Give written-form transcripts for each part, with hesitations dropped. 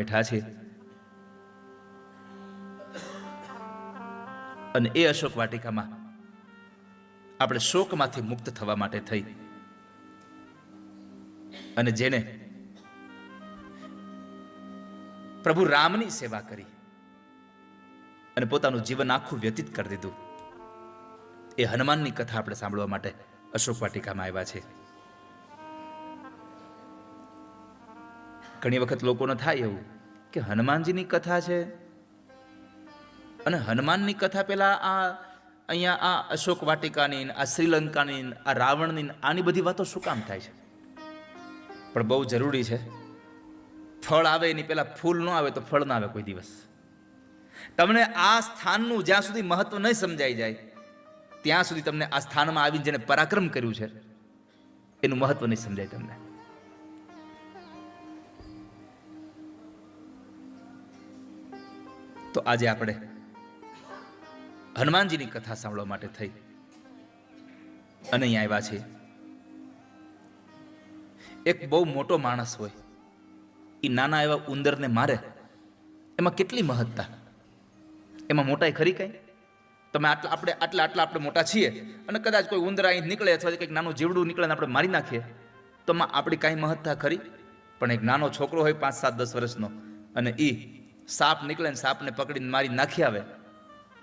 બેઠા છે અને એ અશોક વાટિકામાં આપણે શોકમાંથી મુક્ત થવા માટે થઈ અને જેને પ્રભુ રામની સેવા કરી અને પોતાનું જીવન આખું વ્યતીત કરી દીધું, એ હનુમાનની કથા આપણે સાંભળવા માટે અશોક વાટિકામાં આવ્યા છે. ઘણી વખત લોકોને થાય એવું કે હનુમાનજીની કથા છે અને હનુમાનની કથા પેલા અહીંયા આ અશોક વાટિકાની, આ શ્રીલંકાની, આ રાવણની, આની બધી વાતો શું કામ થાય છે? પણ બહુ જરૂરી છે. ફળ આવે એની પહેલા ફૂલ ન આવે તો ફળ ના આવે કોઈ દિવસ. તમને આ સ્થાનનું જ્યાં સુધી મહત્વ નહીં સમજાઈ જાય ત્યાં સુધી તમને આ સ્થાનમાં આવીને જેને પરાક્રમ કર્યું છે એનું મહત્વ નહીં સમજાય તમને. તો આજે આપણે હનુમાનજીની કથા સાંભળવા માટે થઈ અને અહીં આવ્યા છે. એક બહુ મોટો માણસ હોય એ નાના એવા ઉંદરને મારે, એમાં કેટલી મહત્તા, એમાં મોટાઈ ખરી કઈ? તમે આટલા મોટા છીએ અને કદાચ કોઈ ઉંદર અહીં નીકળે અથવા કંઈક નાનું જીવડું નીકળે ને આપણે મારી નાખીએ તો આપણી કાંઈ મહત્તા ખરી? પણ એક નાનો છોકરો હોય 5, 7, 10 વર્ષનો અને એ સાપ નીકળે ને સાપને પકડીને મારી નાખી આવે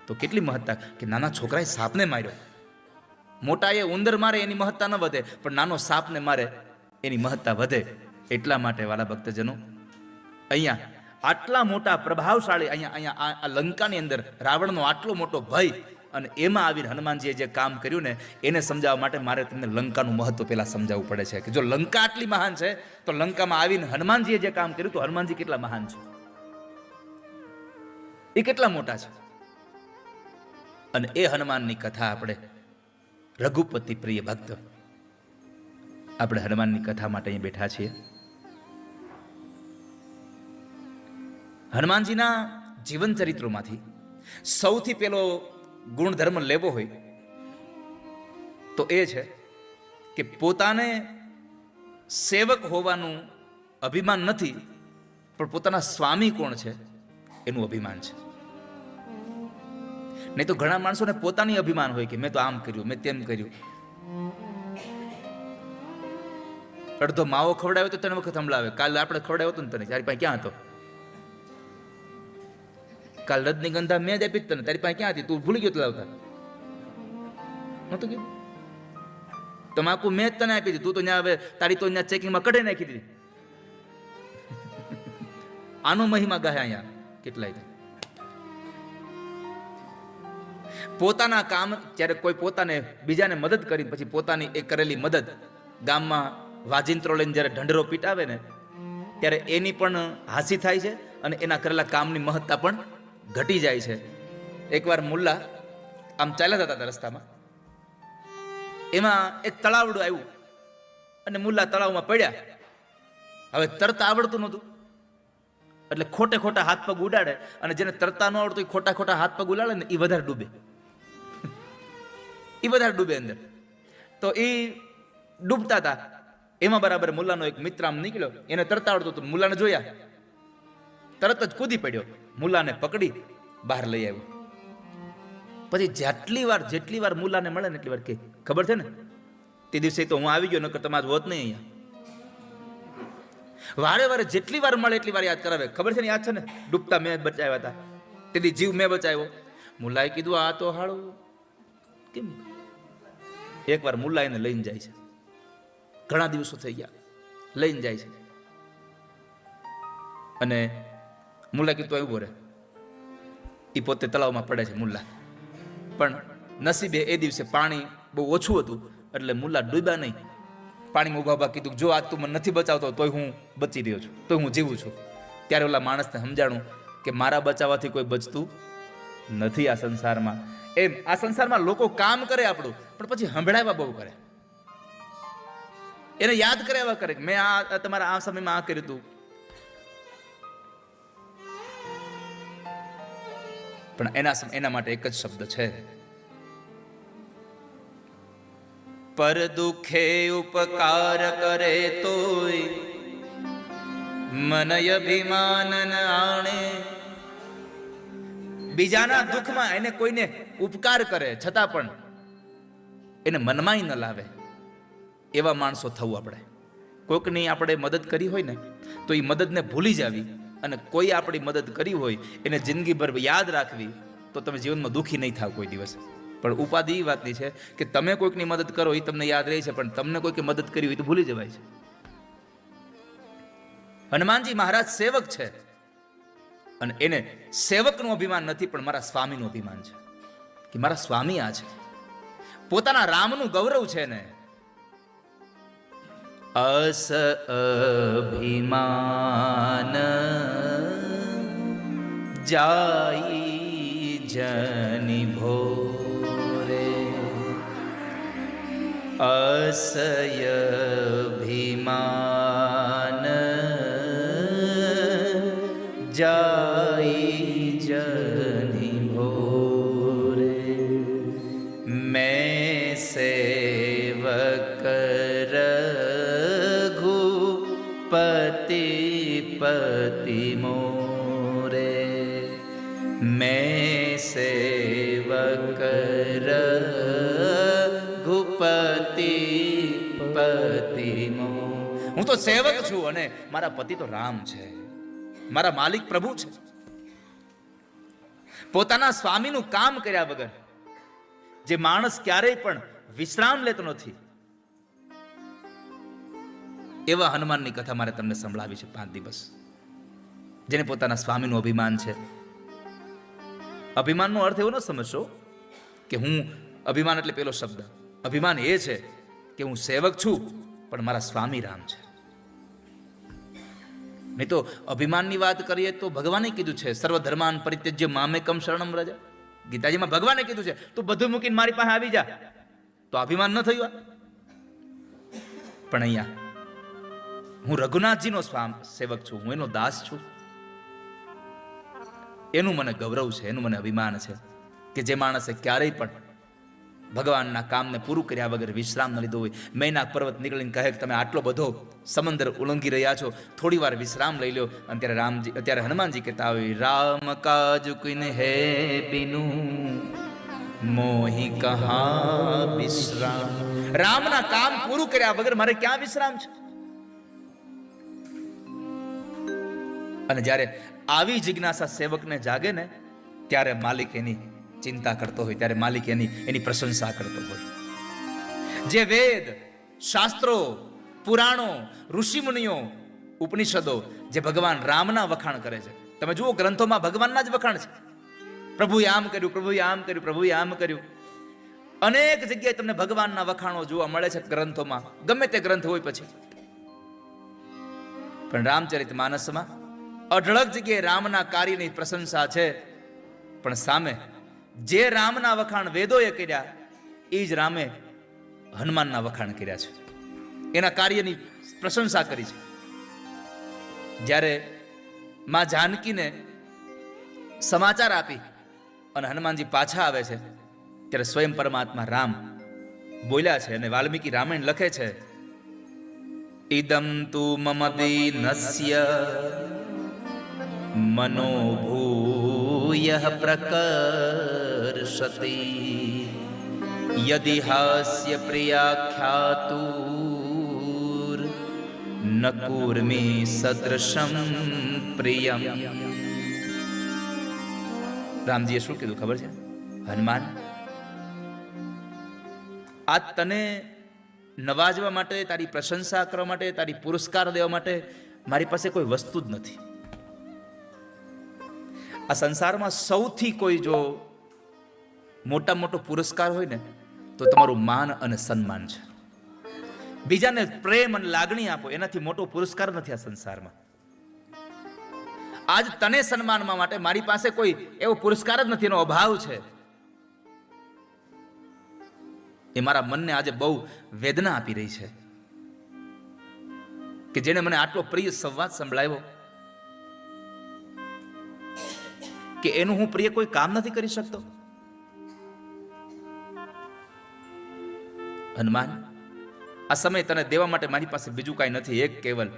તો કેટલી મહત્તા કે નાના છોકરાએ સાપને માર્યો. મોટા એ ઉંદર મારે એની મહત્તા ન વધે, પણ નાનો સાપને મારે એની મહત્તા વધે. એટલા માટે વાલા ભક્તજનો, અહીંયા આટલા મોટા પ્રભાવશાળી અહીંયા આ લંકાની અંદર રાવણનો આટલો મોટો ભય અને એમાં આવીને હનુમાનજીએ જે કામ કર્યું ને એને સમજાવવા માટે મારે તમને લંકાનું મહત્વ પહેલા સમજાવવું પડે છે કે જો લંકા આટલી મહાન છે તો લંકામાં આવીને હનુમાનજીએ જે કામ કર્યું તો હનુમાનજી કેટલા મહાન છે, એ કેટલા મોટા છે. અને એ હનુમાનની કથા આપણે રઘુપતિ પ્રિય ભક્ત આપણે હનુમાનની કથા માટે અહીં બેઠા છીએ. હનુમાનજીના જીવન ચરિત્રોમાંથી સૌથી પહેલો ગુણધર્મ લેવો હોય તો એ છે કે પોતાને સેવક હોવાનું અભિમાન નથી, પણ પોતાના સ્વામી કોણ છે એનું અભિમાન છે. નહીં તો ઘણા માણસોને પોતાની અભિમાન હોય કે મેં તો આમ કર્યું, મેં તેમ કર્યું. અડધો માવો ખવડાવ્યો તો તને વખત હમણાં કાલે આપણે ખવડાવ્યો હતો ને તને, તારી પાસે ક્યાં હતો? કાલ રજનીગંધા મેં જ આપી તને, તારી પાસે ક્યાં હતી? તું ભૂલી ગયો તો લાવતા નતું કીધું? તમાકુ મેં જ તને આપી દીધી, તું તો ત્યાં હવે તારી તો ત્યાં ચેકિંગમાં કઢાઈ નાખી દીધી. આનો મહિમા ગાય અહીંયા કેટલાય. પોતાના કામ જ્યારે કોઈ પોતાને બીજાને મદદ કરી પછી પોતાની એ કરેલી મદદ ગામમાં વાજિંત્રો લઈને જ્યારે ઢંઢરો પીટાવે ને ત્યારે એની પણ હાસી થાય છે અને એના કરેલા કામની મહત્તા પણ ઘટી જાય છે. એકવાર મુલ્લા આમ ચાલ્યા હતા રસ્તામાં, એમાં એક તળાવડું આવ્યું અને મુલ્લા તળાવમાં પડ્યા. હવે તરતા આવડતું નહોતું એટલે ખોટા હાથ પગ ઉડાડે અને જેને તરતા ન આવડતું એ ખોટા હાથ પગ ઉડાડે ને એ વધારે ડૂબે, અંદર. તો એ ડૂબતા હતા એમાં બરાબર મુલ્લાનો એક મિત્ર આમ નીકળ્યો, એને તરતા આવડતું હતું. મુલ્લાને જોયા, તરત જ કૂદી પડ્યો, મુલ્લાને પકડી બહાર લઈ આવ્યો. પછી જેટલી વાર મુલ્લાને મળે ને એટલી વાર કે ખબર છે ને તે દિવસે તો હું આવી ગયો, નકર તમારું હોત નહીં અહીંયા. વારે જેટલી વાર મળે એટલી વાર યાદ કરાવે. ખબર છે ને, યાદ છે ને, ડૂબતા મેં બચાવ્યા હતા, તેથી જીવ મેં બચાવ્યો. મુલ્લાએ કીધું આ તો હાળું કેમ. એકવાર મુલ્લા એને લઈને જાય છે, ઘણા દિવસો થઈ ગયા, લઈને જાય છે અને મુલ્લા કીધું ઉભો રહે. એ પોતે તળાવમાં પડે છે મુલ્લા, પણ નસીબે એ દિવસે પાણી બહુ ઓછું હતું એટલે મુલ્લા ડૂબ્યા નહીં. પાણીમાં ઉભા કીધું જો આજ તું મને નથી બચાવતો તોય હું બચી રહ્યો છું, તોય હું જીવું છું. ત્યારે ઓલા માણસને સમજાણું કે મારા બચાવવાથી કોઈ બચતું નથી આ સંસારમાં. એમ આ સંસારમાં લોકો કામ કરે આપણું, પણ પછી સંભળાવ્યા બહુ કરે, એને યાદ કર્યા કરે મેં આ તમારા આ સમયમાં આ કર્યું હતું. પણ એના માટે એક જ શબ્દ છે, પર દુખે ઉપકાર કરે તોય મનય અભિમાન આણે. બીજાના દુઃખમાં એને કોઈને ઉપકાર કરે છતાં પણ એને મનમાંય ન લાવે એવા માણસો થવું આપણે. કોઈકની આપણે મદદ કરી હોય ને તો એ મદદને ભૂલી જાવી અને કોઈ આપણી મદદ કરી હોય એને જિંદગીભર યાદ રાખવી, તો તમે જીવનમાં દુઃખી નહીં થાવ કોઈ દિવસ. પણ ઉપાધિ એ વાતની છે કે તમે કોઈકની મદદ કરો એ તમને યાદ રહે છે, પણ તમને કોઈકે મદદ કરી હોય તો ભૂલી જવાય છે. હનુમાનજી મહારાજ સેવક છે અને એને સેવકનું અભિમાન નથી, પણ મારા સ્વામીનું અભિમાન છે કે મારા સ્વામી આ છે. પોતાના રામનું ગૌરવ છે ને. અસ અભિમાન જાઈ જનિ ભોરે, અસય અભિમાન જાઈ જનિ ભોરે. મેં સેવક રઘુપતિ પતિ મોરે, મેં સેવક રઘુપતિ પતિ મોરે. હું તો સેવક છું અને મારા પતિ તો રામ છે, મારા માલિક પ્રભુ છે. પોતાના સ્વામીનું કામ કર્યા વગર જે માણસ ક્યારેય પણ વિશ્રામ લેતો નથી, એવા હનુમાનની કથા મારે તમને સંભળાવી છે 5 દિવસ. જેને પોતાના સ્વામીનું અભિમાન છે. અભિમાનનો અર્થ એવો ન સમજશો કે હું અભિમાન એટલે પેલો શબ્દ. અભિમાન એ છે કે હું સેવક છું પણ મારા સ્વામી રામ છે. નહીં તો અભિમાનની વાત કરીએ તો ભગવાને કીધું છે સર્વધર્માન પરિત્યજ્ય મામેકમ શરણમ વ્રજ. ગીતાજીમાં ભગવાને કીધું છે તું બધું મૂકીને મારી પાસે આવી જા. તો અભિમાન ન થયું? પણ અહીંયા હું રઘુનાથજીનો સેવક છું, હું એનો દાસ છું, એનું મને ગૌરવ છે, એનું મને અભિમાન છે કે જે માણસે ક્યારેય પણ ભગવાનના કામને પૂરું કર્યા વગર વિશ્રામ ન લીધો હોય. મૈનાક પર્વત નીકળીને કહે કે તમે આટલો બધો સમંદર ઉલ્લંઘી રહ્યા છો, થોડી વાર વિશ્રામ લઈ લો. અને ત્યારે હનુમાનજી કહેતા હોય રામ કાજ કુન હે બિનુ મોહી કહા વિશ્રામ. રામના કામ પૂરું કર્યા વગર મારે ક્યાં વિશ્રામ છે? અને જ્યારે આવી જિજ્ઞાસા સેવકને જાગે ને ત્યારે માલિક એની ચિંતા કરતો હોય, ત્યારે માલિક એની પ્રશંસા કરતો હોય. જે વેદ શાસ્ત્રો પુરાણો ઋષિમુનિઓ ઉપનિષદો જે ભગવાન રામના વખાણ કરે છે, તમે જુઓ ગ્રંથોમાં ભગવાનના જ વખાણ છે. પ્રભુએ આમ કર્યું, પ્રભુએ આમ કર્યું, પ્રભુએ આમ કર્યું. અનેક જગ્યાએ તમને ભગવાનના વખાણો જોવા મળે છે ગ્રંથોમાં, ગમે તે ગ્રંથ હોય પછી. પણ રામચરિત માનસમાં અઢળક જગ્યાએ રામના કાર્યની પ્રશંસા છે, પણ સામે જે રામના વખાણ વેદોએ કર્યા એ જ રામે હનુમાનના વખાણ કર્યા છે, એના કાર્યની પ્રશંસા કરી છે. જ્યારે માં જાનકીને સમાચાર આપી અને હનુમાનજી પાછા આવે છે ત્યારે સ્વયં પરમાત્મા રામ બોલ્યા છે. અને વાલ્મીકી રામાયણ લખે છે ઇદમ તુ મમ દીનસ્ય મનોભૂય પ્રકર્ષતિ યદિ હાસ્ય પ્રિયાખ્યાતુર ન કુર્મી સદૃશમ પ્રિયમ. રામજીએ શું કીધું ખબર છે? હનુમાન, આ તને નવાજવા માટે, તારી પ્રશંસા કરવા માટે, તારી પુરસ્કાર દેવા માટે મારી પાસે કોઈ વસ્તુ જ નથી. આ સંસારમાં સૌથી કોઈ જો મોટા મોટો પુરસ્કાર હોય ને તો તમારું માન અને સન્માન છે. બીજાને પ્રેમ અને લાગણી આપો એનાથી મોટો પુરસ્કાર નથી આ સંસારમાં. આજ તને સન્માનવા માટે મારી પાસે કોઈ એવો પુરસ્કાર જ નથી, એનો અભાવ છે. એ મારા મનને આજે બહુ વેદના આપી રહી છે કે જેને મને આટલો પ્રિય સંવાદ સંભળાવ્યો કે એનું હું પ્રિય કોઈ કામ નથી કરી શકતો. હનુમાન, આ સમય તને દેવા માટે મારી પાસે બીજું કાંઈ નથી, એક કેવલ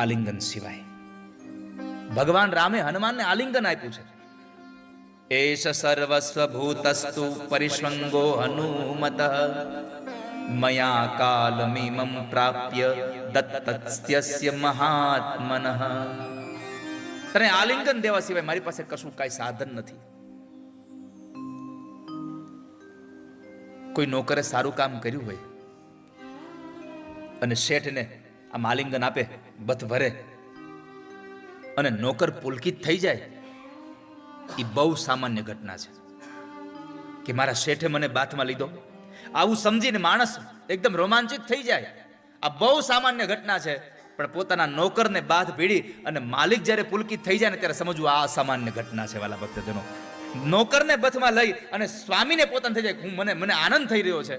આલિંગન સિવાય. ભગવાન રામે હનુમાનને આલિંગન આપ્યું છે. એષ સર્વસ્વ ભૂતસ્તુ પરિષ્વંગો હનુમતઃ મયા કાલમિમં પ્રાપ્ય દત્તસ્ય મહાત્મનઃ. તને આલિંગન દેવા સિવાય મારી પાસે કશું કાંઈ સાધન નથી. કોઈ નોકરે સારું કામ કર્યું હોય અને શેઠને આમ આલિંગન આપે, બથ ભરે, અને નોકર પુલકિત થઈ જાય, એ બહુ સામાન્ય ઘટના છે કે મારા શેઠે મને બાથમાં લીધો. આવું સમજીને માણસ એકદમ રોમાંચિત થઈ જાય. આ બહુ સામાન્ય ઘટના છે. પણ પોતાના નોકરને બાથ ભીડી અને માલિક જ્યારે પુલકિત થઈ જાય ને ત્યારે સમજવું આ અસામાન્ય ઘટના છે. વાલા ભક્તજનો, નોકરને બથમાં લઈ અને સ્વામીને પોતાને થઈ જાય મને આનંદ થઈ રહ્યો છે,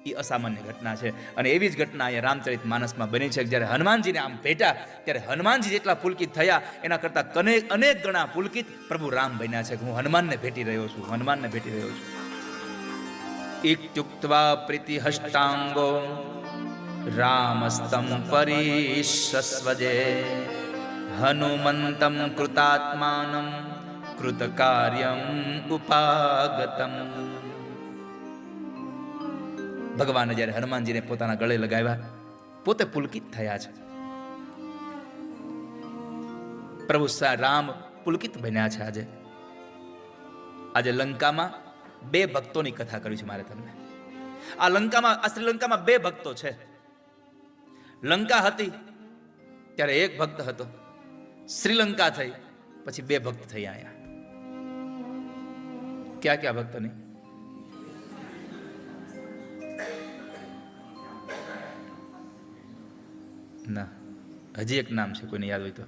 એ અસામાન્ય ઘટના છે. અને એવી જ ઘટના અહીંયા રામચરિત માનસમાં બની છે. જ્યારે હનુમાનજીને આમ ભેટા ત્યારે હનુમાનજી જેટલા પુલકિત થયા એના કરતા અનેક ગણા પુલકિત પ્રભુ રામ બન્યા છે. હું હનુમાનને ભેટી રહ્યો છું, હનુમાનને ભેટી રહ્યો છું. ઇત્યુક્ત્વા પ્રીતિ હષ્ટાંગો રામસ્તમ પરિશસ્વજે હનુમંતમ કૃતાત્માનમ કૃતકાર્યમ ઉપાગતમ. ભગવાને જ્યારે હનુમાનજીને પોતાના ગળે લગાવ્યા, પોતે પુલકિત થયા છે. પ્રભુ રામ પુલકિત બન્યા છે. આજે લંકામાં 2 ભક્તોની કથા કરી છે મારે તમને. આ શ્રીલંકામાં 2 ભક્તો છે. લંકા હતી ત્યારે 1 ભક્ત હતો, શ્રીલંકા થઈ પછી 2 ભક્ત થઈ. અહીંયા ક્યાં ભક્ત નહીં? ના, હજી એક નામ છે, કોઈને યાદ હોય તો.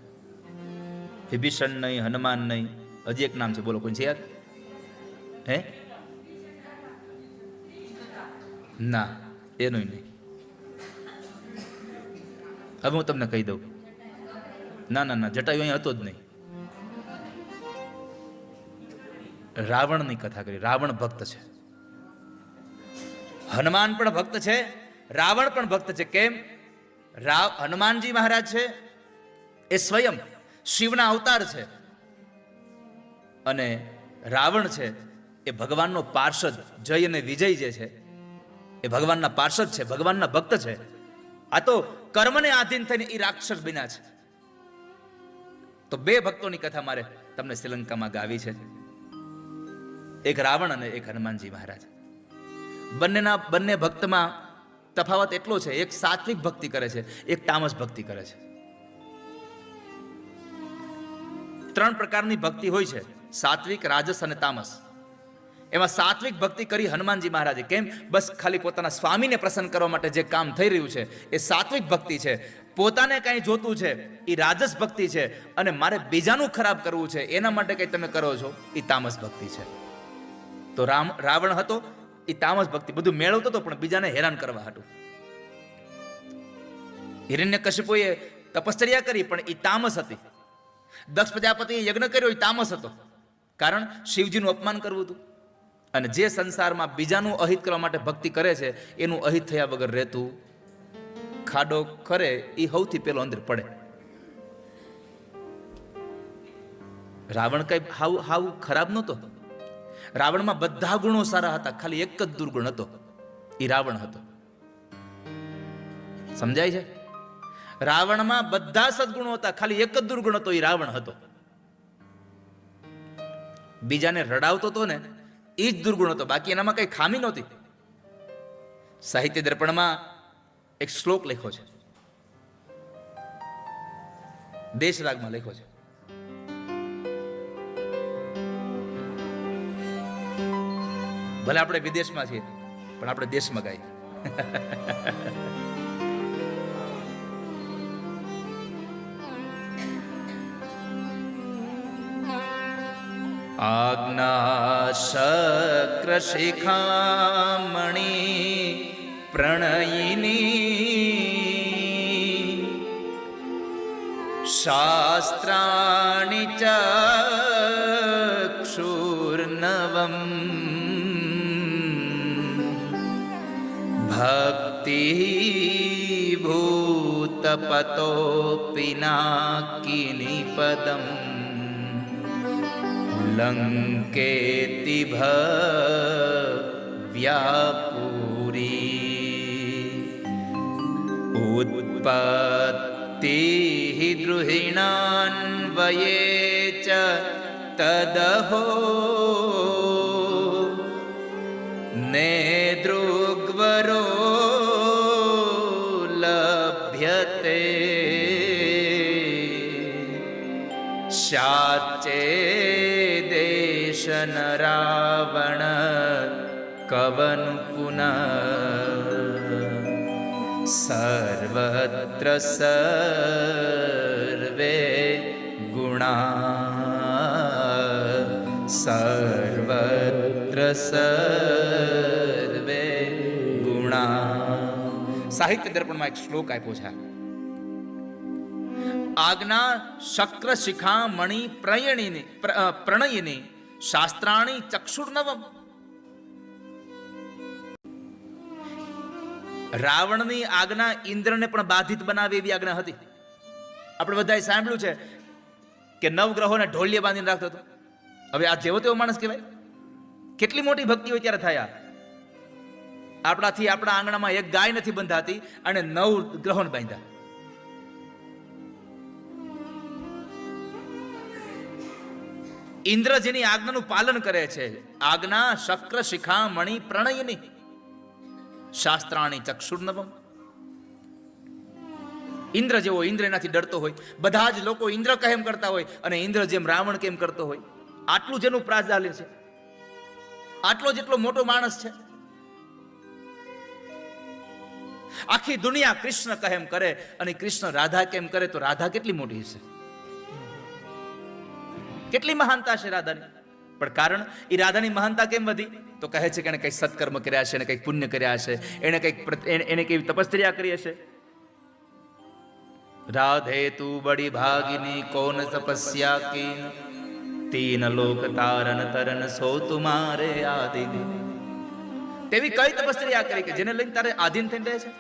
વિભીષણ નહીં, હનુમાન નહીં, હજી એક નામ છે, બોલો, કોઈ છે યાદ? હે? ના, એનું નહીં. હવે હું તમને કહી દઉં. ના, જટાયુ અહીંયા હતો જ નહીં. રાવણની કથા કરી. રાવણ ભક્ત છે, હનુમાન પણ ભક્ત છે, રાવણ પણ ભક્ત છે. કેમ? હનુમાનજી મહારાજ છે એ સ્વયં શિવના અવતાર છે, અને રાવણ છે એ ભગવાનનો પાર્ષદ. જય અને વિજય જે છે એ ભગવાનના પાર્ષદ છે, ભગવાનના ભક્ત છે. આ તો કર્મને આધીન થઈને એ રાક્ષસ બન્યા છે. તો 2 ભક્તોની કથા મારે તમને શ્રીલંકામાં ગાવી છે. એક રાવણ અને એક હનુમાનજી મહારાજ. બંને ભક્તમાં તફાવત એટલો છે, એક સાત્વિક ભક્તિ કરે છે, એક તામસ ભક્તિ કરે છે. 3 પ્રકારની ભક્તિ હોય છે, સાત્વિક, રાજસ અને તામસ. એમાં સાત્વિક ભક્તિ કરી હનુમાનજી મહારાજે. કેમ? બસ ખાલી પોતાના સ્વામીને પ્રસન્ન કરવા માટે જે કામ થઈ રહ્યું છે એ સાત્વિક ભક્તિ છે. પોતાને કંઈ જોતું છે એ રાજસ ભક્તિ છે, અને મારે બીજાનું ખરાબ કરવું છે એના માટે કંઈ તમે કરો છો એ તામસ ભક્તિ છે. તો રાવણ હતો એ તામસ ભક્તિ, બધું મેળવતો હતો પણ બીજાને હેરાન કરવા હતું. હિરણ્યકશિપુએ તપશ્ચર્યા કરી પણ એ તામસ હતી. દક્ષ પ્રજાપતિએ યજ્ઞ કર્યો એ તામસ હતો, કારણ શિવજીનું અપમાન કરવું હતું. અને જે સંસારમાં બીજાનું અહિત કરવા માટે ભક્તિ કરે છે એનું અહિત થયા વગર રહેતું. ખાડો કરે એ સૌથી પેલો અંદર પડે. રાવણ કઈ હાવ ખરાબ નહોતો. રાવણમાં બધા ગુણો સારા હતા, ખાલી એક જ દુર્ગુણ હતો, એ રાવણ હતો. સમજાય છે? રાવણમાં બધા સદગુણો હતા, ખાલી એક જ દુર્ગુણ હતો, એ રાવણ હતો. બીજાને રડાવતો હતો ને એ જ દુર્ગુણ હતો, બાકી એનામાં કઈ ખામી નહોતી. સાહિત્ય દર્પણમાં એક શ્લોક લખ્યો છે, દેશ રાગમાં લખ્યો છે. ભલે આપણે વિદેશમાં છીએ પણ આપણે દેશમાં ગાઈએ. આજ્ઞાશક્ર શિખામણી પ્રણયિની શાસ્ત્રાણિ ચક્ષુર્નવમ ભક્તિ ભૂત તપતો પિનાકિની પદમ લંકેતિ ભવ્યાપુરી ઉત્પત્તિ દ્રુહિણાન્વયે ચ તદહો નેદૃગ્વરો લભ્યતે શાચે દેશન રાવણ કવન પુનઃ સર્વત્ર સર્વે ગુણા સર્વત્ર સર્વે ગુણા. સાહિત્ય દર્પણમાં એક શ્લોક આપ્યો છે. આજ્ઞા શક્ર શિખા મણિ પ્રણયિની શાસ્ત્રાણી ચક્ષુર્નવમ. રાવણની આજ્ઞા ઇન્દ્રને પણ બાધિત બનાવે એવી આજ્ઞા હતી. આપણે બધાએ સાંભળ્યું છે કે નવગ્રહોને ઢોલિયે બાંધીને રાખતો હતો. હવે આ જેવો તેવો માણસ કહેવાય? કેટલી મોટી ભક્તિ હોય ત્યારે થયા. આપણાથી આપણા આંગણામાં એક ગાય નથી બંધાતી અને 9 ગ્રહોને બાંધ્યા. ઇન્દ્ર જેની આજ્ઞાનું પાલન કરે છે, આજ્ઞા શક્ર શિખા મણિ પ્રણયિની શાસ્ત્રાણી ચક્ષુર્નવમ. ઇન્દ્ર જેવો ઇન્દ્ર એનાથી ડરતો હોય, બધા જ લોકો ઇન્દ્ર કેમ કરતા હોય અને ઇન્દ્ર જેમ રાવણ કેમ કરતો હોય. આટલું જેનું પ્રાધાન્ય છે, આટલો જેટલો મોટો માણસ છે. આખી દુનિયા કૃષ્ણ કેમ કરે અને કૃષ્ણ રાધા કેમ કરે, તો રાધા કેટલી મોટી છે, કેટલી મહાનતા છે રાધાની. પણ કારણ એ રાધાની મહાનતા કેમ વધી? તો કહે છે કે એને કંઈક સત્કર્મ કર્યા છે, એને કંઈક પુણ્ય કર્યા છે, એને કેવી તપસ્યા કરી હશે. રાધે તું બડી ભાગિની કોન તપસ્યા કી તીન લોક તારન તરન સો તુમારે આદિની. તેવી કઈ તપસ્યા કરી કે જેને લઈને તારે આધીન થઈને રહે છે?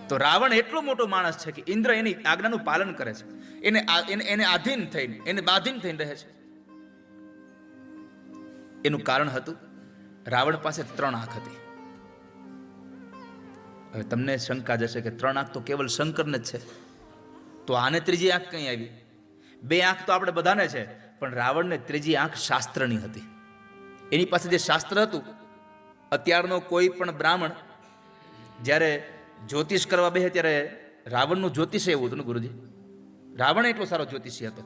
તો રાવણ એટલો મોટો માણસ છે કે ઇન્દ્ર એની આજ્ઞાનું પાલન કરે છે, એને આધીન થઈને, એને બાધીન થઈને રહે છે. એનું કારણ હતું રાવણ પાસે 3 આંખ હતી. હવે તમને શંકા જશે કે 3 આંખ તો કેવલ શંકરને જ છે, તો આને ત્રીજી આંખ કઈ આવી? 2 આંખ તો આપણે બધાને છે, પણ રાવણને ત્રીજી આંખ શાસ્ત્રની હતી. એની પાસે જે શાસ્ત્ર હતું, અત્યારનો કોઈ પણ બ્રાહ્મણ જ્યારે જ્યોતિષ કરવા બેસે ત્યારે રાવણનું જ્યોતિષ એવું હતું ને ગુરુજી. રાવણ એટલો સારો જ્યોતિષી હતો.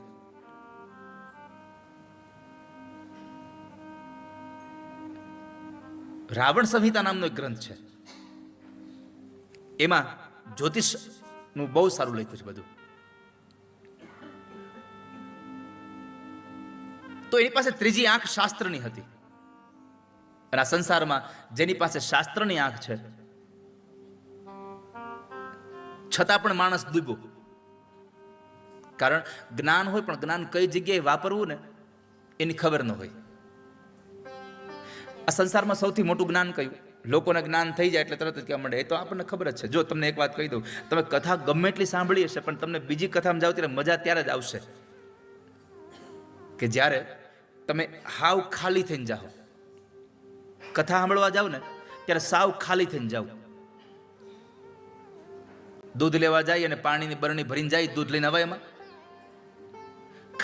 રાવણ સંહિતા નામનો એક ગ્રંથ છે, એમાં જ્યોતિષ નું બહુ સારું લખ્યું છે બધું. તો એની પાસે ત્રીજી આંખ શાસ્ત્રની હતી. અને આ સંસારમાં જેની પાસે શાસ્ત્રની આંખ છે, છતાં પણ માણસ ડૂબ્યો. કારણ જ્ઞાન હોય, પણ જ્ઞાન કઈ જગ્યાએ વાપરવું ને એની ખબર ન હોય. આ સંસારમાં સૌથી મોટું જ્ઞાન કયું? લોકોને જ્ઞાન થઈ જાય એટલે તરત જ કહેવા માંડે, એ તો આપણને ખબર જ છે. જો તમને એક વાત કહી દઉં, તમે કથા ગમે એટલી સાંભળી હશે, પણ તમને બીજી કથામાં જાઓ ત્યારે મજા ત્યારે જ આવશે કે જ્યારે તમે હાવ ખાલી થઈને જાઓ. કથા સાંભળવા જાઓ ને ત્યારે સાવ ખાલી થઈને જાઓ. દૂધ લેવા જાય અને પાણીની બરણી ભરીને જાય, દૂધ લઈને આવે. એમાં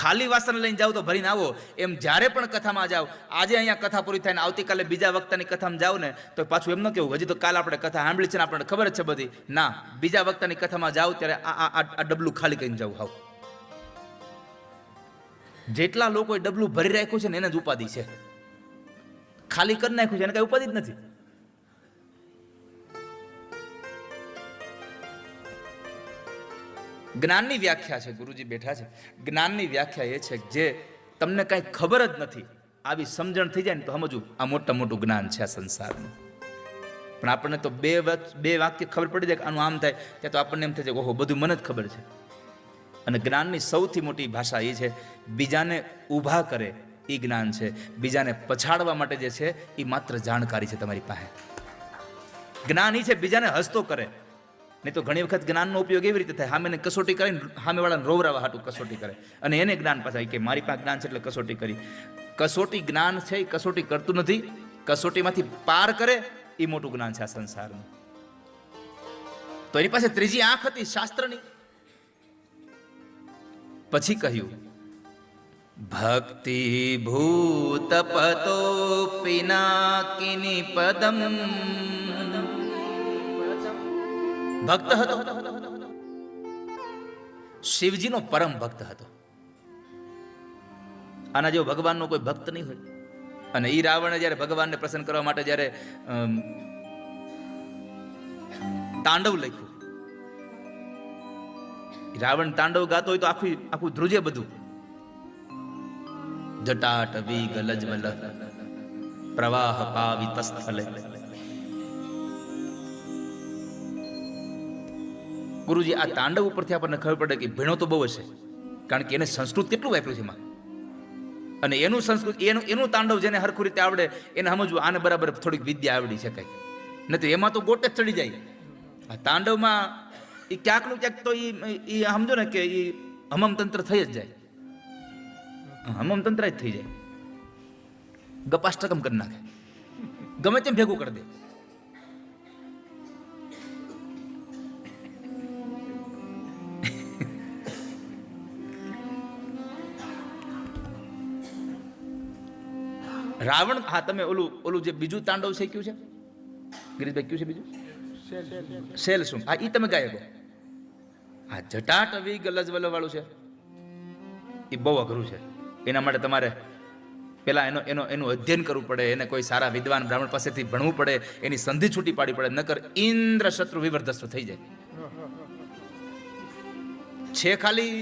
ખાલી વાસણ લઈને જાઓ તો ભરીને આવો. એમ જ્યારે પણ કથામાં જાઓ, આજે અહીંયા કથા પૂરી થાય ને આવતીકાલે બીજા વક્તાની કથામાં જાઓ ને તો પાછું એમ ન કેવું હજી તો કાલ આપણે કથા સાંભળી છે ને આપણને ખબર જ છે બધી. ના, બીજા વક્તાની કથામાં જાઓ ત્યારે આ ડબલું ખાલી કરીને જાવ. હાવ જેટલા લોકોએ ડબલું ભરી રાખ્યું છે ને એને જ ઉપાધિ છે. ખાલી કરી નાખ્યું છે એને કઈ ઉપાધિ જ નથી. જ્ઞાનની વ્યાખ્યા છે, ગુરુજી બેઠા છે, જ્ઞાનની વ્યાખ્યા એ છે જે તમને કઈ ખબર જ નથી આવી સમજણ થઈ જાય ને તો સમજવું આ મોટું જ્ઞાન છે આ સંસારનું. પણ આપણને તો બે વાક્ય ખબર પડી જાય કે આનું આમ થાય ત્યાં તો આપણને એમ થાય છે ઓહો બધું મને જ ખબર છે. અને જ્ઞાનની સૌથી મોટી ભાષા એ છે બીજાને ઊભા કરે એ જ્ઞાન છે, બીજાને પછાડવા માટે જે છે એ માત્ર જાણકારી છે તમારી પાસે. જ્ઞાન ઈ છે બીજાને હસતો કરે. નહીં તો ઘણી વખત જ્ઞાનનો ઉપયોગ એવી રીતે થાય, સામેને કસોટી કરીને સામેવાળાને રોવરાવા હાટું કસોટી કરે, અને એને જ્ઞાન પાછા કે મારી પાસે જ્ઞાન છે એટલે કસોટી કરી. કસોટી જ્ઞાન છે એ કસોટી કરતું નથી, કસોટીમાંથી પાર કરે એ મોટું જ્ઞાન છે આ સંસારનું. તો એની પાસે ત્રીજી આંખ હતી શાસ્ત્રની. પછી કહ્યું ભક્તિ ભૂત પતો પિનાકિની પદમ. ભક્ત હતો, શિવજીનો પરમ ભક્ત હતો. આના જેવો ભગવાનનો કોઈ ભક્ત નહીં હોય. અને ઈ રાવણે જયારે ભગવાનને પ્રસન્ન કરવા માટે જયારે તાંડવ લખ્યું, રાવણ તાંડવ ગાતો હોય તો આખું ધ્રુજે બધું. જટાટ વીગ લજ્વલ પ્રવાહ પાવિત સ્થલે. ગુરુજી, આ તાંડવ ઉપરથી આપણને ખબર પડે કે ભીણો તો બહુ હશે, કારણ કે એને સંસ્કૃત કેટલું વાપર્યું છે એમાં. અને એનું સંસ્કૃત એનું તાંડવ જેને હરખું રીતે આવડે એને સમજવું આને બરાબર થોડીક વિદ્યા આવડી શકાય. નથી એમાં તો ગોટે જ ચડી જાય. આ તાંડવમાં એ ક્યાંકનું ક્યાંક તો એ સમજો ને કે એ હમમ તંત્ર થઈ જ જાય, હમમ તંત્ર જ થઈ જાય. ગપાષ્ટકમ કરી નાખે, ગમે તેમ ભેગું કરી દે. રાવણ, હા તમે ઓલું જે બીજું તાંડવ છે કયું છે ગિરીશભાઈ, કયું છે બીજું? શેલ શું? હા ઈ તમે ગાયકો. આ જટાટ વીગ લજવલ વાળું છે એ બહુ અઘરું છે. એના માટે તમારે પેલા એનું અધ્યયન કરવું પડે, એને કોઈ સારા વિદ્વાન બ્રાહ્મણ પાસેથી ભણવું પડે, એની સંધિ છૂટી પાડી પડે, નકર ઇન્દ્ર શત્રુ વિવર્ધસ્વ થઈ જાય. છે ખાલી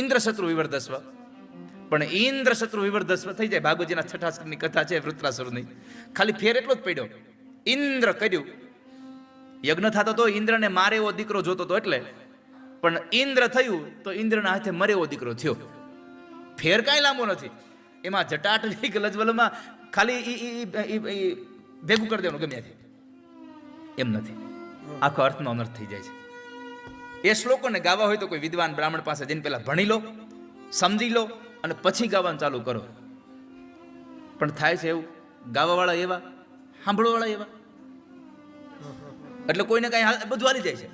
ઇન્દ્ર શત્રુ વિવર્ધસ્વ, પણ ઇન્દ્ર શત્રુ વિવર્ધસ્વ થઈ જાય. ભાગવતજીના છઠ્ઠા સ્કંદની કથા છે વૃત્રાસુરની. ખાલી ફેર એટલો જ પડ્યો, ઇન્દ્ર કર્યું, યજ્ઞ થતો તો ઇન્દ્રને મારે એવો દીકરો જોતો હતો એટલે, પણ ઇન્દ્ર થયું તો ઇન્દ્રના હાથે મરે એવો દીકરો થયો. ફેર કાંઈ લાંબો નથી એમાં. જટાટ વીગ લજવલમાં ખાલી ભેગું કરી દેવાનું ગમે ત્યાંથી, એમ નથી. આખો અર્થનો અનર્થ થઈ જાય છે. એ શ્લોકોને ગાવા હોય તો કોઈ વિદ્વાન બ્રાહ્મણ પાસે જઈને પેલા ભણી લો, સમજી લો, અને પછી ગાવાનું ચાલુ કરો. પણ થાય છે એવું, ગાવાવાળા એવા, સાંભળવાવાળા એવા, એટલે કોઈને કઈ બધું હાલી જાય છે.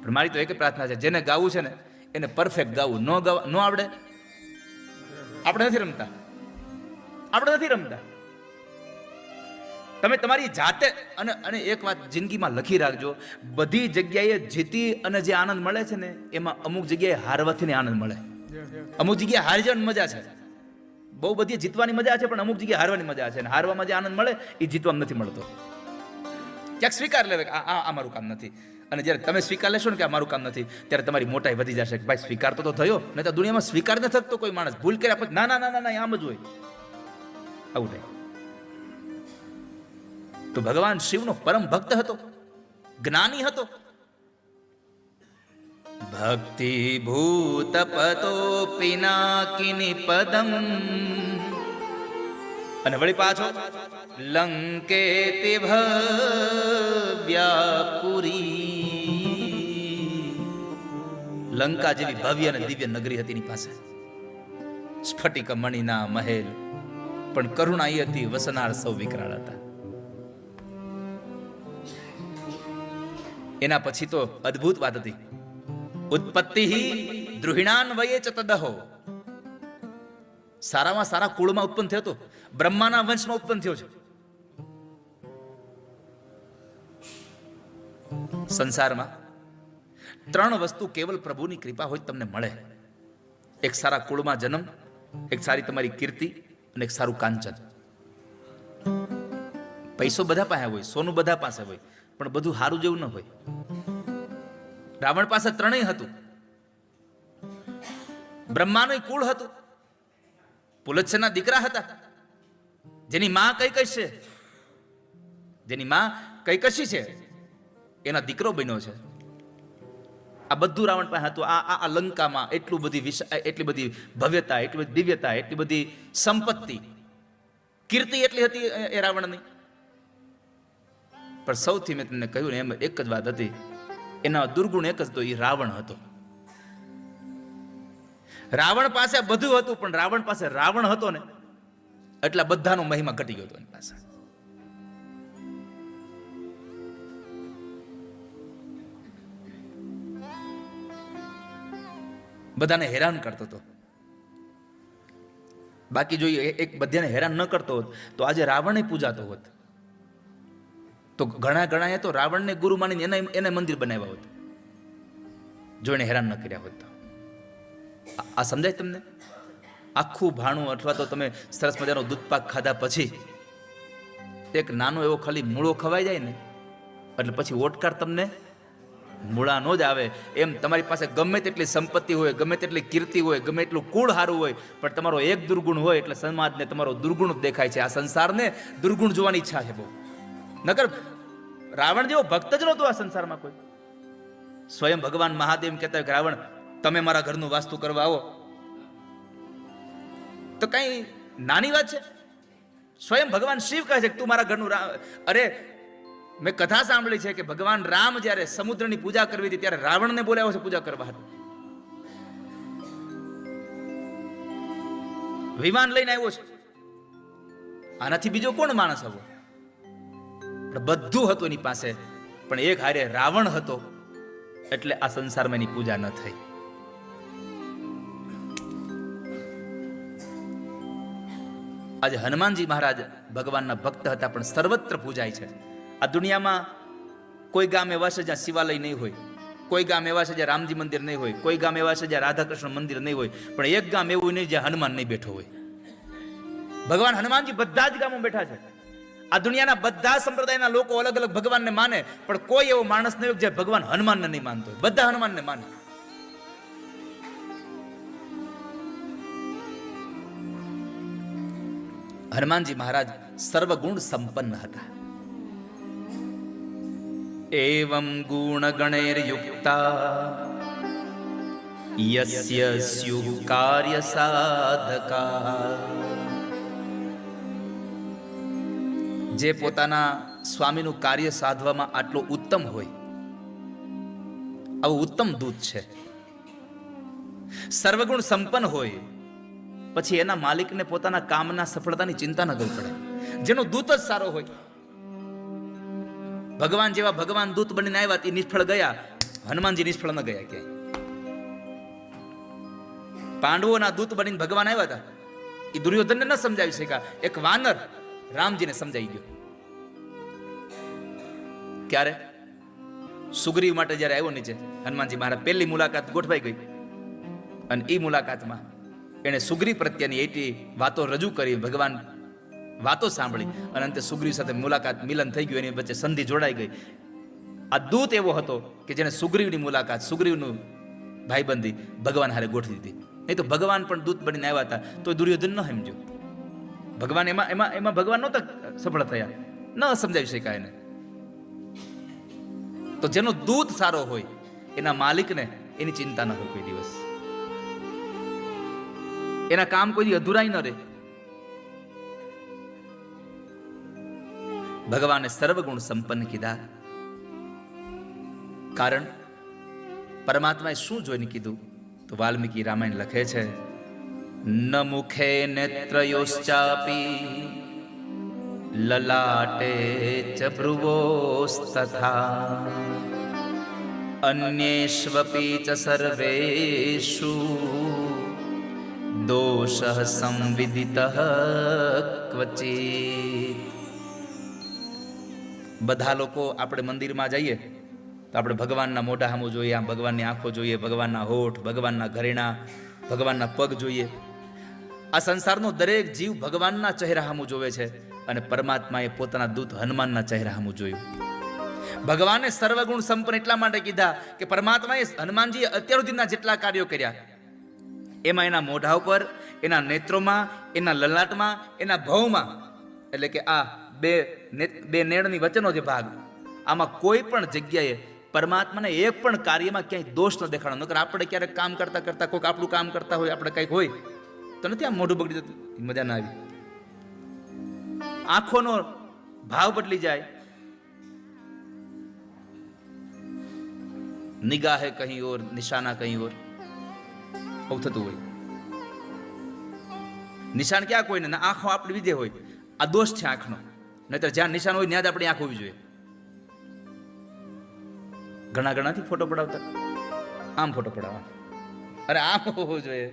પણ મારી તો એક પ્રાર્થના છે, જેને ગાવું છે ને એને પરફેક્ટ ગાવું. ન આવડે, આપણે નથી રમતા. તમે તમારી જાતે, અને એક વાત જિંદગીમાં લખી રાખજો, બધી જગ્યાએ જીતી અને જે આનંદ મળે છે ને એમાં અમુક જગ્યાએ હારવાથી આનંદ મળે. અમુક જગ્યાએ હારી જવાની મજા છે, બહુ બધી જીતવાની મજા છે, પણ અમુક જગ્યાએ હારવાની મજા છે. અને હારવામાં જે આનંદ મળે એ જીતવામાં નથી મળતો. ક્યાંક સ્વીકાર લેવે કે આ મારું કામ નથી. અને જ્યારે તમે સ્વીકાર લેશો ને કે આ મારું કામ નથી, ત્યારે તમારી મોટાઈ વધી જશે. ભાઈ સ્વીકાર તો થયો, નહીં તો દુનિયામાં સ્વીકાર ન થતો કોઈ માણસ. ભૂલ કર્યા પછી ના આમ જ હોય, આવું થાય. તો ભગવાન શિવનો પરમ ભક્ત હતો, જ્ઞાની હતો. ભક્તિ ભૂત પતો પિનાકિની પદમ. અને વળી પાછો લંકેતિ ભવ્યાપુરી. લંકા જેવી ભવ્ય અને દિવ્ય નગરી હતી એની પાસે, સ્ફટિક મણિના મહેલ, પણ કરુણા એ હતી વસનાર સૌ વિકરાળ હતા. એના પછી તો અદ્ભુત વાત હતી. ઉત્પત્તિ દ્રુહિણાન વયે ચ તદહો. સારામાં સારા કુળમાં ઉત્પન્ન થયો હતો, બ્રહ્માના વંશમાં ઉત્પન્ન થયો છે. સંસારમાં 3 વસ્તુ કેવલ પ્રભુની કૃપા હોય તમને મળે. એક સારા કુળમાં જન્મ, એક સારી તમારી કીર્તિ, અને એક સારું કાંચન. પૈસો બધા પાસે હોય, સોનું બધા પાસે હોય, પણ બધું સારું જેવું ન હોય. રાવણ પાસે 3 હતું. બ્રહ્માનું કુળ હતું, પુલત્સના દીકરા હતા, જેની માં કૈકસી છે, એના દીકરો બન્યો છે. આ બધું રાવણ પાસે હતું. આ લંકામાં એટલી બધી ભવ્યતા, એટલી બધી દિવ્યતા, એટલી બધી સંપત્તિ, કીર્તિ એટલી હતી એ રાવણની. પણ સૌથી મેં તમને કહ્યું ને એમ એક જ વાત હતી, એના દુર્ગુણ એક જ તો એ રાવણ હતો. રાવણ પાસે બધું હતું, પણ રાવણ પાસે રાવણ હતો ને એટલે બધાનો મહિમા ઘટી ગયો હતો એની પાસે. બધાને હેરાન કરતો હતો. બાકી જો એક બધાને હેરાન ન કરતો હોત તો આજે રાવણ પૂજાતો હોત. તો ઘણા તો રાવણને ગુરુ માનીને એને મંદિર બનાવ્યા હોત, જો એને હેરાન ન કર્યા હોત. આ સમજાય તમને? આખું ભાણું અથવા તો તમે સરસ મજાનો દૂધપાક ખાધા પછી એક નાનો એવો ખાલી મૂળો ખવાઈ જાય ને એટલે પછી ઓટકાર તમને મૂળા નો જ આવે. એમ તમારી પાસે ગમે તેટલી સંપત્તિ હોય, ગમે તેટલી કીર્તિ હોય, ગમે એટલું કુળ સારું હોય, પણ તમારો એક દુર્ગુણ હોય એટલે સમાજને તમારો દુર્ગુણ દેખાય છે. આ સંસારને દુર્ગુણ જોવાની ઈચ્છા છે બહુ. નકર રાવણ જેવો ભક્ત જ નહોતો આ સંસારમાં કોઈ. સ્વયં ભગવાન મહાદેવ કહેતા હોય કે રાવણ તમે મારા ઘરનું વાસ્તુ કરવા આવો, તો કઈ નાની વાત છે? સ્વયં ભગવાન શિવ કહે છે કે તું મારા ઘરનું અરે મેં કથા સાંભળી છે કે ભગવાન રામ જ્યારે સમુદ્રની પૂજા કરવી હતી ત્યારે રાવણને બોલાવ્યો છે પૂજા કરવા. વિમાન લઈને આવ્યો છે. આનાથી બીજો કોણ માણસ આવો? બધું હતું એની પાસે, પણ એક હારે રાવણ હતો એટલે આ સંસારમાં એની પૂજા ન થઈ. આજે હનુમાનજી મહારાજ ભગવાનના ભક્ત હતા, પણ સર્વત્ર પૂજાય છે. આ દુનિયામાં કોઈ ગામ એવા છે જ્યાં શિવાલય નહીં હોય, કોઈ ગામ એવા છે જ્યાં રામજી મંદિર નહીં હોય, કોઈ ગામ એવા છે જ્યાં રાધાકૃષ્ણ મંદિર નહીં હોય, પણ એક ગામ એવું નહીં જ્યાં હનુમાન નહીં બેઠો હોય. ભગવાન હનુમાનજી બધા જ ગામો બેઠા છે. આ દુનિયાના બધા સંપ્રદાયના લોકો અલગ અલગ ભગવાનને માને, પણ કોઈ એવો માણસ નહીં હોય જે ભગવાન હનુમાનને નહીં માનતો હોય. બધા હનુમાનને માને. હનુમાનજી મહારાજ સર્વગુણ સંપન્ન હતા. એવં ગુણ ગણેર યુક્તા યસ્ય સ્યુઃ કાર્ય સાધકા. જે પોતાના સ્વામીનું કાર્ય સાધવામાં આટલો ઉત્તમ હોય, આવું ઉત્તમ દૂત છે. સર્વગુણ સંપન્ન હોય, પછી એના માલિકને પોતાના કામના સફળતાની ચિંતા ન કરવી પડે. જેનો દૂત જ સારો હોય. ભગવાન જેવા ભગવાન દૂત બનીને આવ્યા તે નિષ્ફળ ગયા, હનુમાનજી નિષ્ફળ ન ગયા ક્યાંય. પાંડવોના દૂત બનીને ભગવાન આવ્યા હતા, એ દુર્યોધનને ન સમજાવી શક્યા. એક વાનર રામજીને સમજાઈ ગયો. ક્યારે? સુગ્રીવ માટે જયારે આવ્યો નીચે હનુમાનજી મહારાજ, પહેલી મુલાકાત ગોઠવાઈ ગઈ, અને એ મુલાકાતમાં એને સુગ્રીવ પ્રત્યેની એટલી વાતો રજૂ કરી, ભગવાન વાતો સાંભળી, અને અંતે સુગ્રીવ સાથે મુલાકાત મિલન થઈ ગયું, એની વચ્ચે સંધિ જોડાઈ ગઈ. આ દૂત એવો હતો કે જેને સુગ્રીવની મુલાકાત, સુગ્રીવનું ભાઈબંધી ભગવાન હારે ગોઠવી દીધી. નહીં તો ભગવાન પણ દૂત બનીને આવ્યા હતા તો દુર્યોધન ન સમજો. ભગવાન એમાં ભગવાન નહોતા સફળ થયા, ન સમજાવી શકાય એને. તો જેનો દૂત સારો હોય એના માલિકને એની ચિંતા ન હોય કોઈ દિવસ. એના કામ કોઈ અધૂરાય ન રહે. ભગવાને સર્વગુણ સંપન્ન કીધા. કારણ પરમાત્માએ શું જોઈને કીધું? તો વાલ્મીકી રામાયણ લખે છે, ન મુખે નેત્રયોશ્ચાપી લલાટે ચ ભ્રુવોસ્તથા અન્યેષ્વપી ચ સર્વેષુ દોષઃ સંવિદિતઃ ક્વચિત. બધા લોકો આપણે મંદિરમાં જઈએ તો આપણે ભગવાનના મોઢા સામું જોઈએ, આમ ભગવાનની આંખો જોઈએ, ભગવાનના હોઠ, ભગવાનના ઘરેણા, ભગવાનના પગ જોઈએ. આ સંસારનો દરેક જીવ ભગવાનના ચહેરા સામું જોવે છે, અને પરમાત્માએ પોતાના દૂત હનુમાનના ચહેરા સામું જોયું. ભગવાને સર્વગુણ સંપન્ન એટલા માટે કીધા કે પરમાત્માએ હનુમાનજીએ અત્યાર સુધીના જેટલા કાર્યો કર્યા એમાં એના મોઢા ઉપર, એના નેત્રોમાં, એના લલાટમાં, એના ભવમાં, એટલે કે આ બે નેણની વચ્ચેનો જે ભાગ, આમાં કોઈ પણ જગ્યાએ પરમાત્માને એક પણ કાર્યમાં ક્યાંય દોષ ન દેખાડો. નકર આપણે ક્યારેક કામ કરતા કરતા કોઈક આપણું કામ કરતા હોય, આપણે કંઈક હોય તો નથી આમ મોઢું બગડી જતું, મજા ના આવી. આંખોનો ભાવ બદલી જાય, નિગાહે કहीं ઓર, નિશાના કहीं ઓર. આવું થતું હોય. નિશાન ક્યાં કોઈને ના, આંખો આપણી વિધે હોય. આ દોષ છે આંખનો. નહીતર જ્યાં નિશાન હોય ત્યાં જ આપણી આંખ હોવી જોઈએ. ઘણા ઘણાથી ફોટો પડાવતા, આમ ફોટો પડાવવા, અરે આમ હોવો જોઈએ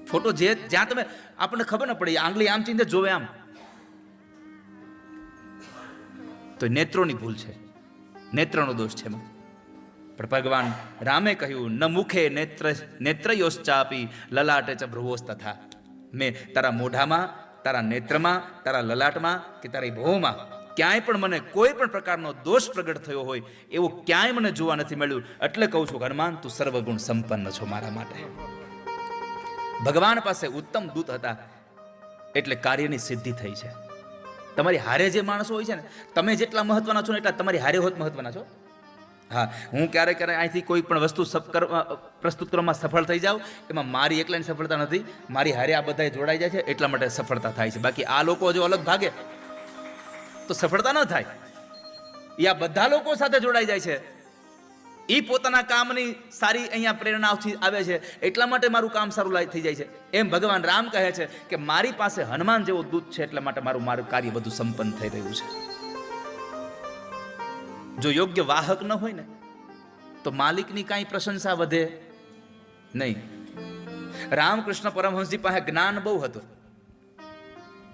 ફોટો. જે જ્યાં તમે આપણને ખબર ન પડે, આંગળી આમ ચીંધે જોવે આમ, તો નેત્રોની ભૂલ છે, નેત્રનો દોષ છે એમાં. પણ ભગવાન રામે કહ્યું, ન મુખે નેત્રયોશ્ચાપી લલાટે ચ ભ્રુવોસ્ તથા. મેં તારા મોઢામાં, તારા નેત્રમાં, તારા લલાટમાં કે તારી ભોમાં ક્યાંય પણ મને કોઈ પણ પ્રકારનો દોષ પ્રગટ થયો હોય એવું ક્યાંય મને જોવા નથી મળ્યું. એટલે કહું છું હનુમાન, તું સર્વગુણ સંપન્ન છો મારા માટે. ભગવાન પાસે ઉત્તમ દૂત હતા એટલે કાર્યની સિદ્ધિ થઈ છે. તમારી હારે જે માણસો હોય છે ને, તમે જેટલા મહત્વના છો ને એટલા તમારી હારે હોત મહત્વના છો. હા, હું ક્યારેક અહીંથી કોઈ પણ વસ્તુ પ્રસ્તુત કરવામાં સફળ થઈ જાઉં, એમાં મારી એકલાની સફળતા નથી, મારી હારે આ બધા જોડાઈ જાય છે એટલા માટે સફળતા થાય છે. બાકી આ લોકો જો અલગ ભાગે તો સફળતા ન થાય. એ આ બધા લોકો સાથે જોડાઈ જાય છે, એ પોતાના કામની સારી અહીંયા પ્રેરણાથી આવે છે એટલા માટે મારું કામ સારું થઈ જાય છે. એમ ભગવાન રામ કહે છે કે મારી પાસે હનુમાન જેવો દૂત છે એટલા માટે મારું કાર્ય બધું સંપન્ન થઈ રહ્યું છે. જો યોગ્ય વાહક ન હોય ને તો માલિકની કાંઈ પ્રશંસા વધે નહીં. રામકૃષ્ણ પરમહંસજી પાસે જ્ઞાન બહુ હતું,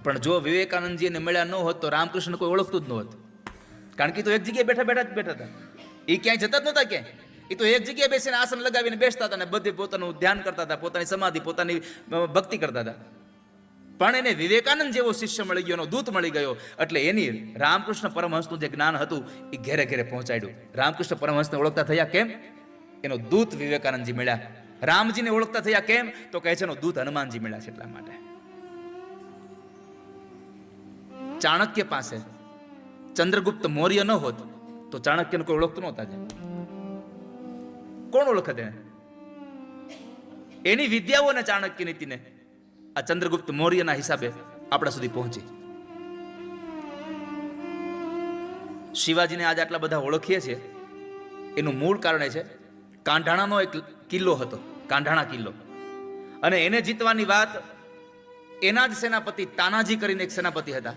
પણ જો વિવેકાનંદજીને મળ્યા ન હોત તો રામકૃષ્ણ કોઈ ઓળખતું જ ન હોત. કારણ કે તો એક જગ્યાએ બેઠા બેઠા જ બેઠા હતા, એ ક્યાંય જતા જ નહોતા ક્યાંય. એ તો એક જગ્યાએ બેસીને આસન લગાવીને બેસતા હતા ને બધે પોતાનું ધ્યાન કરતા હતા, પોતાની સમાધિ, પોતાની ભક્તિ કરતા હતા. પણ એને વિવેકાનંદ જેવો શિષ્ય મળી ગયો, એનો દૂત મળી ગયો, એટલે એની રામકૃષ્ણ પરમહંસનું જે જ્ઞાન હતું એ ઘેરે ઘેરે પહોંચાડ્યું. રામકૃષ્ણ પરમહંસને ઓળખતા થયા કેમ? એનો દૂત વિવેકાનંદજી મળ્યા. રામજીને ઓળખતા થયા કેમ? તો કહે છે એનો દૂત હનુમાનજી મળ્યા છે એટલા માટે. ચાણક્ય પાસે ચંદ્રગુપ્ત મૌર્ય ન હોત તો ચાણક્યને કોઈ ઓળખતું નહોતા. કોણ ઓળખત એને? એની વિદ્યાઓ અને ચાણક્ય નીતિને આ ચંદ્રગુપ્ત મૌર્યના હિસાબે આપણા સુધી પહોંચી. શિવાજીને આજે આટલા બધા ઓળખીએ છીએ એનું મૂળ કારણ એ છે, કાંઢાણાનો એક કિલ્લો હતો, કાંઢાણા કિલ્લો, અને એને જીતવાની વાત એના જ સેનાપતિ તાનાજી કરીને એક સેનાપતિ હતા.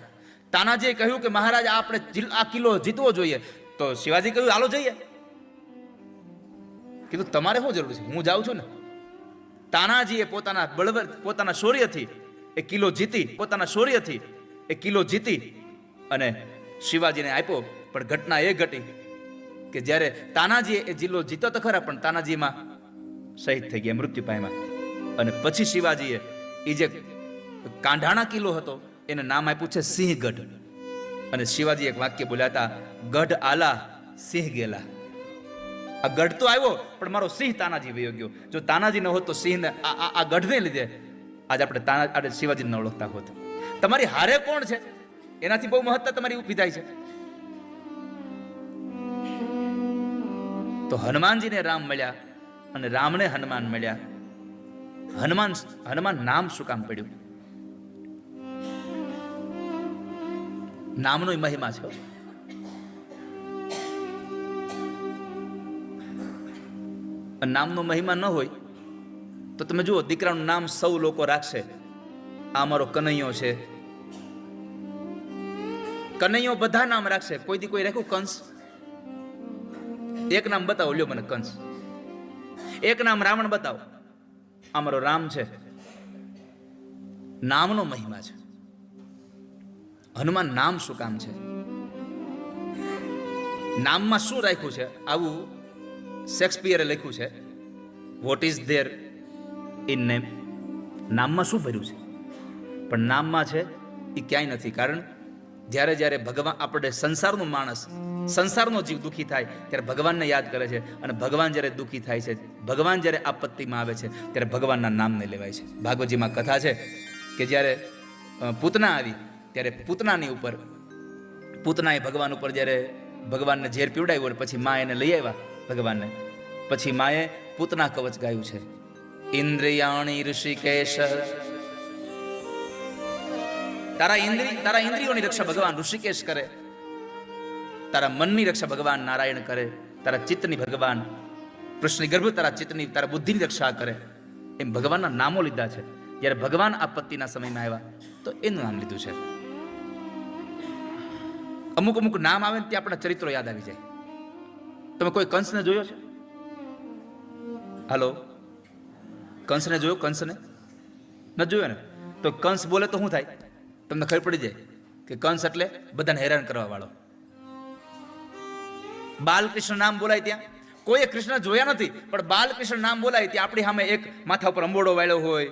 તાનાજીએ કહ્યું કે મહારાજ આપણે આ કિલ્લો જીતવો જોઈએ. તો શિવાજી કહ્યું હાલો જઈએ. કીધું તમારે શું જરૂર છે, હું જાઉં છું ને. તાનાજીએ પોતાના શૌર્યથી એ કિલ્લો જીતી, પોતાના શૌર્યથી એ કિલ્લો જીતી અને શિવાજીને આપ્યો. પણ ઘટના એ ઘટી કે જ્યારે તાનાજીએ એ જિલ્લો જીતો તો ખરા, પણ તાનાજીમાં શહીદ થઈ ગયા, મૃત્યુ પામ્યા. અને પછી શિવાજીએ એ જે કાંઢાણા કિલ્લો હતો એને નામ આપ્યું છે સિંહગઢ. અને શિવાજી એક વાક્ય બોલ્યા હતા, ગઢ આલા સિંહ ગેલા. આ ગઢ તો આવ્યો પણ મારો સિંહ તાનાજી વયો ગયો. જો તાનાજી ન હોત તો સિંહને આ ગઢને લીધે આજે આપણે શિવાજીને ન ઓળખતા હોત. તમારી હારે કોણ છે એનાથી બહુ મહત્તા તમારી ઊભી થાય છે. તો હનુમાનજીને રામ મળ્યા અને રામને હનુમાન મળ્યા. હનુમાન નામ શું કામ પડ્યું? નામનો મહિમા છે. નામનો મહિમા ન હોય તો તમે જુઓ, દીકરાનું નામ સૌ લોકો રાખશે. આ મારો કનૈયો છે, કનૈયો બધા નામ રાખશે. કોઈ દી કોઈ રાખ્યું કંસ? એક નામ બતાવો, લ્યો મને કંસ. એક નામ રાવણ બતાવો. આ મારો રામ છે. નામનો મહિમા છે. હનુમાન નામ શું કામ છે? નામમાં શું રાખ્યું છે? આવું શેક્સપિયરે લખ્યું છે, what is there in name. નામમાં શું ભર્યું છે? પણ નામમાં છે એ ક્યાંય નથી. કારણ જ્યારે જ્યારે ભગવાન, આપણે સંસારનો માણસ, સંસારનો જીવ દુઃખી થાય ત્યારે ભગવાનને યાદ કરે છે, અને ભગવાન જ્યારે દુઃખી થાય છે, ભગવાન જ્યારે આપત્તિમાં આવે છે ત્યારે ભગવાનના નામને લેવાય છે. ભાગવતજીમાં કથા છે કે જ્યારે પૂતના આવી ત્યારે પૂતનાની ઉપર, પૂતનાએ ભગવાન ઉપર જ્યારે ભગવાનને ઝેર પીવડાવ્યું અને પછી મા એને લઈ આવ્યા ભગવાનને, પછી માએ પૂતના કવચ ગાયું છે, ઇન્દ્રિયાણી ઋષિકેશ. તારા ઇન્દ્રિયોની રક્ષા ભગવાન ઋષિકેશ કરે, તારા મનની રક્ષા ભગવાન નારાયણ કરે. તારા ચિત્તની ભગવાન કૃષ્ણ ગર્ભ તારા ચિત્તની તારા બુદ્ધિની રક્ષા કરે, એમ ભગવાનના નામો લીધા છે. જ્યારે ભગવાન આપત્તિના સમયમાં આવ્યા તો એનું નામ લીધું છે. અમુક અમુક નામ આવે ને ત્યાં આપણા ચરિત્રો યાદ આવી જાય. તમે કોઈ કંસને જોયો છે? હાલો, કંસને જોયો? કંસને ન જોયો ને? તો કંસ બોલે તો શું થાય? તમને ખબર પડી જાય કે કંસ એટલે બધાને હેરાન કરવા વાળો. બાલકૃષ્ણ નામ બોલાય ત્યાં, કોઈએ કૃષ્ણ જોયા નથી પણ બાલકૃષ્ણ નામ બોલાય ત્યાં આપણી સામે એક માથા ઉપર અંબોડો વાળ્યો હોય,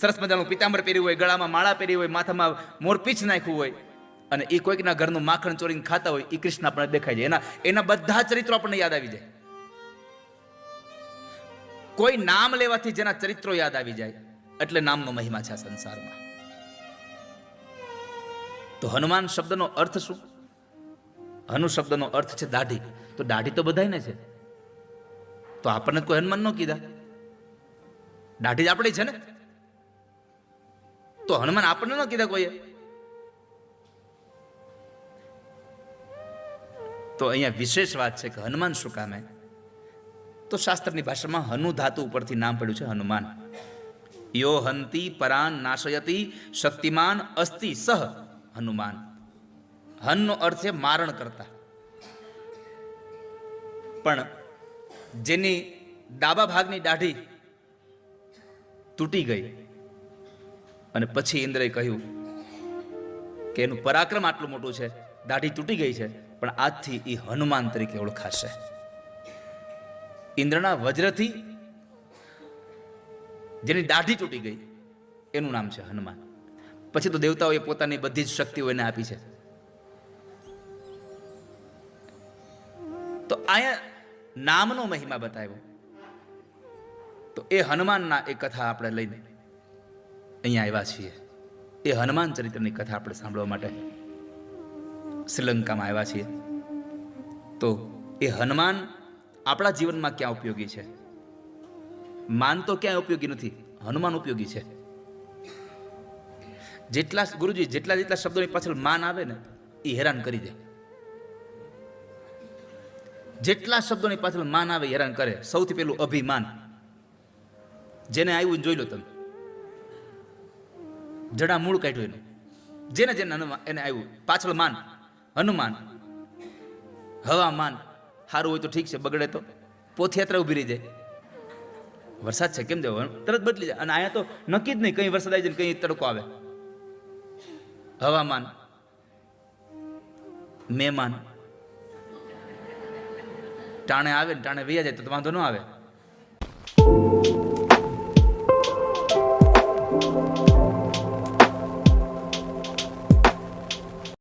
સરસ મજાનું પિતાંબર પહેર્યું હોય, ગળામાં માળા પહેરી હોય, માથામાં મોરપીંછ નાખ્યું હોય, અને એ કોઈકના ઘરનું માખણ ચોરીને ખાતા હોય, એ કૃષ્ણ આપણને દેખાય જાય. એના બધા ચરિત્રો આપણને યાદ આવી જાય. કોઈ નામ લેવાથી જેના ચરિત્રો યાદ આવી જાય એટલે નામનો મહિમા છે આ સંસારમાં. તો હનુમાન શબ્દનો અર્થ શું? હનુ શબ્દનો અર્થ છે દાઢી. તો દાઢી તો બધાયને છે, તો આપણને કોઈ હનુમાન ન કીધા? દાઢી જ આપણી છે ને, તો હનુમાન આપણને ન કીધા કોઈએ? તો અહીંયા વિશેષ વાત છે કે હનુમાન શું કામે? તો શાસ્ત્રની ભાષામાં હનુ ધાતુ ઉપરથી નામ પડ્યું છે હનુમાન. યો હંતી પરાન નાશયતી શક્તિમાન અસ્તિ સહ હનુમાન. હનનો અર્થ છે મારણ કરતા. પણ જેની ડાબા ભાગની દાઢી તૂટી ગઈ અને પછી ઇન્દ્રએ કહ્યું કે એનું પરાક્રમ આટલું મોટું છે, દાઢી તૂટી ગઈ છે, પણ આજથી એ હનુમાન તરીકે ઓળખાશે. ઇન્દ્રના વજ્રથી જેની દાઢી તૂટી ગઈ એનું નામ છે હનુમાન. પછી તો દેવતાઓએ પોતાની બધી જ શક્તિઓ એને આપી છે. તો અહીંયા નામનો મહિમા બતાવ્યો. તો એ હનુમાનના એ કથા આપણે લઈને અહીંયા આવ્યા છીએ. એ હનુમાન ચરિત્રની કથા આપણે સાંભળવા માટે શ્રીલંકામાં આવ્યા છીએ. તો એ હનુમાન આપણા જીવનમાં ક્યાં ઉપયોગી છે? માન તો ક્યાંય ઉપયોગી નથી, હનુમાન ઉપયોગી છે. જેટલા ગુરુજી જેટલા શબ્દોની પાછળ માન આવે ને એ હેરાન કરી દે. જેટલા શબ્દોની પાછળ માન આવે હેરાન કરે. સૌથી પહેલું અભિમાન. જેને આવ્યું જોઈ લો તમે, જડા મૂળ કાઢ્યું એનું, જેને એને આવ્યું પાછળ માન. હનુમાન હવામાન સારું હોય તો ઠીક છે, બગડે તો પોથયાત્રા ઉભી રહી જાય. વરસાદ છે કેમ દેવો તરત બદલી જાય. અને અહીંયા તો નક્કી જ નહીં, કઈ વરસાદ આવી જાય કઈ તડકો આવે. હવામાન, મહેમાન ટાણે આવે ને ટાણે વૈયા જાય તો વાંધો ન આવે.